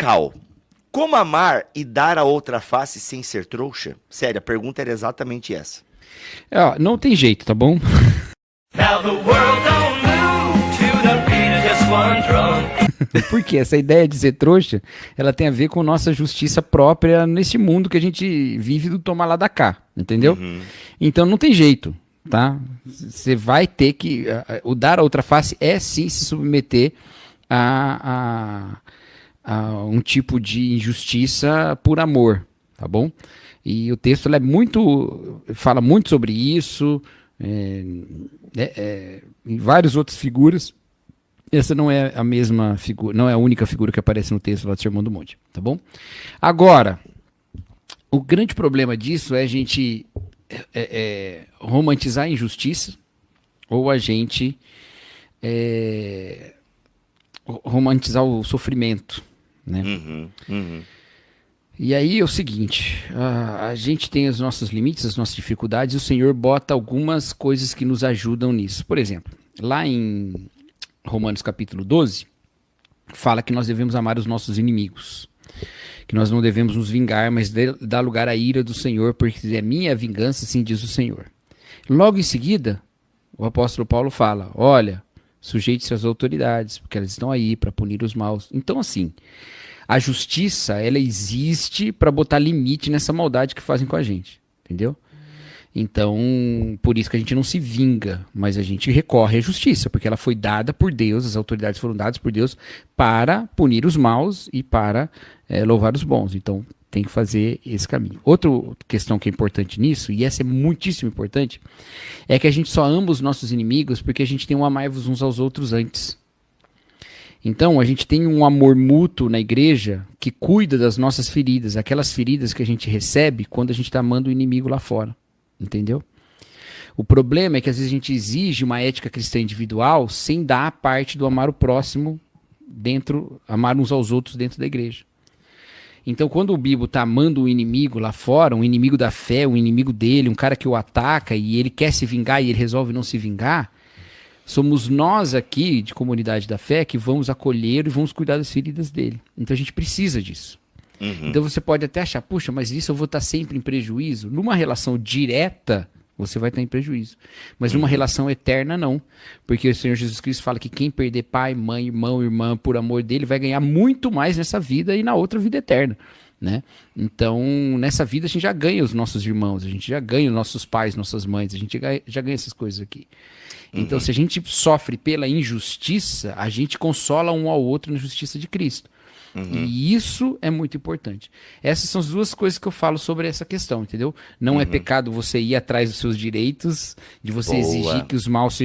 Cal, como amar e dar a outra face sem ser trouxa? Sério, a pergunta era exatamente essa. Ó, não tem jeito, tá bom? Now the world don't move to the beat of just one drum. Porque essa ideia de ser trouxa, ela tem a ver com nossa justiça própria nesse mundo que a gente vive do tomar lá da cá, entendeu? Então não tem jeito, tá? Você vai ter que... O dar a outra face é sim se submeter a um tipo de injustiça por amor, tá bom? E o texto fala muito sobre isso, em várias outras figuras. Essa não é a mesma figura, não é a única figura que aparece no texto lá do Sermão do Monte, tá bom? Agora, o grande problema disso é a gente romantizar a injustiça ou a gente romantizar o sofrimento, né? E aí é o seguinte, a gente tem os nossos limites, as nossas dificuldades, e o Senhor bota algumas coisas que nos ajudam nisso. Por exemplo, lá em Romanos capítulo 12, fala que nós devemos amar os nossos inimigos, que nós não devemos nos vingar, mas dar lugar à ira do Senhor, porque é minha vingança, assim diz o Senhor. Logo em seguida, o apóstolo Paulo fala, olha, sujeite-se às autoridades, porque elas estão aí para punir os maus. Então, assim, a justiça, ela existe para botar limite nessa maldade que fazem com a gente, entendeu? Então, por isso que a gente não se vinga, mas a gente recorre à justiça, porque ela foi dada por Deus, as autoridades foram dadas por Deus para punir os maus e para louvar os bons. Então, tem que fazer esse caminho. Outra questão que é importante nisso, e essa é muitíssimo importante, é que a gente só ama os nossos inimigos porque a gente tem um amai-vos uns aos outros antes. Então, a gente tem um amor mútuo na igreja que cuida das nossas feridas, aquelas feridas que a gente recebe quando a gente está amando o inimigo lá fora. Entendeu? O problema é que às vezes a gente exige uma ética cristã individual sem dar a parte do amar o próximo amar uns aos outros dentro da igreja. Então, quando o Bibo está amando o inimigo lá fora, um inimigo da fé, um inimigo dele, um cara que o ataca e ele quer se vingar e ele resolve não se vingar, somos nós aqui, de comunidade da fé, que vamos acolher e vamos cuidar das feridas dele. Então a gente precisa disso. Então você pode até achar, puxa, mas isso eu vou estar sempre em prejuízo. Numa relação direta, você vai estar em prejuízo. Mas numa relação eterna, não. Porque o Senhor Jesus Cristo fala que quem perder pai, mãe, irmão, irmã, por amor dele, vai ganhar muito mais nessa vida e na outra vida eterna, né? Então, nessa vida a gente já ganha os nossos irmãos, a gente já ganha os nossos pais, nossas mães, a gente já ganha essas coisas aqui. Então, se a gente sofre pela injustiça, a gente consola um ao outro na justiça de Cristo. E isso é muito importante. Essas são as duas coisas que eu falo sobre essa questão, entendeu? Não é pecado você ir atrás dos seus direitos, de você exigir que os maus sejam